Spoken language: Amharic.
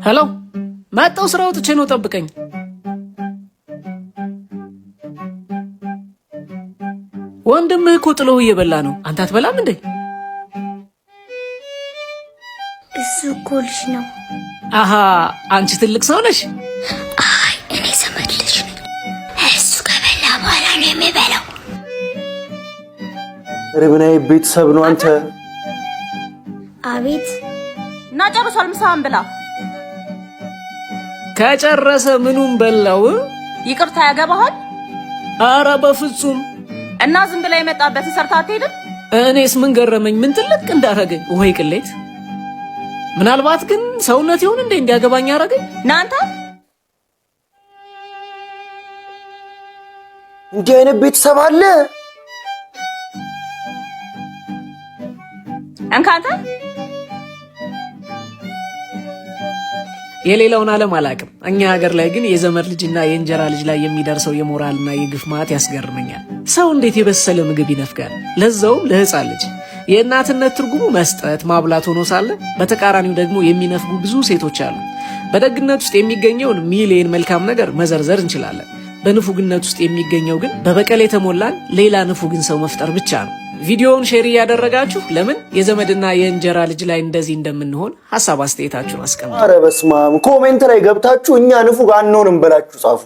ሄሎ መጣው ስራው ጥቼ ነው ጠብቀኝ። ወንድምህ እኮ ጥሎህ እየበላ ነው። አንተ አትበላም እንዴ? እሱ እኮ ልጅ ነው። አሃ አንቺ ትልቅ ሰው ነሽ። አይ እኔ ዘመድ ልጅ ነኝ። እሱ ከበላ በኋላ ነው የሚበላው። ምን ቤተሰብ ነው አንተ? አቤት እና ጨርሷል። ምሳህን ብላ። ከጨረሰ ምኑን በላው? ይቅርታ ያገባሃል? አረ በፍጹም። እና ዝም ብላ የመጣበትን ሰርታ አትሄድም? እኔስ ምን ገረመኝ? ምን ትልቅ እንዳረገኝ ወይ ቅሌት። ምናልባት ግን ሰውነት ይሁን እንዴ እንዲያገባኝ ያረገኝ? ናንተ እንዲህ አይነት ቤተሰብ አለ? እንካንተ የሌላውን ዓለም አላውቅም። እኛ ሀገር ላይ ግን የዘመድ ልጅና የእንጀራ ልጅ ላይ የሚደርሰው የሞራልና የግፍ ማት ያስገርመኛል። ሰው እንዴት የበሰለ ምግብ ይነፍጋል? ለዛውም ለህፃን ልጅ። የእናትነት ትርጉሙ መስጠት፣ ማብላት ሆኖ ሳለ በተቃራኒው ደግሞ የሚነፍጉ ብዙ ሴቶች አሉ። በደግነት ውስጥ የሚገኘውን ሚሊየን መልካም ነገር መዘርዘር እንችላለን። በንፉግነት ውስጥ የሚገኘው ግን በበቀል የተሞላን ሌላ ንፉግን ሰው መፍጠር ብቻ ነው። ቪዲዮውን ሼር እያደረጋችሁ ለምን የዘመድና የእንጀራ ልጅ ላይ እንደዚህ እንደምንሆን ሐሳብ አስተያየታችሁን አስቀምጡ። አረ በስመ አብ! ኮሜንት ላይ ገብታችሁ እኛ ንፉግ አንሆንም ብላችሁ ጻፉ።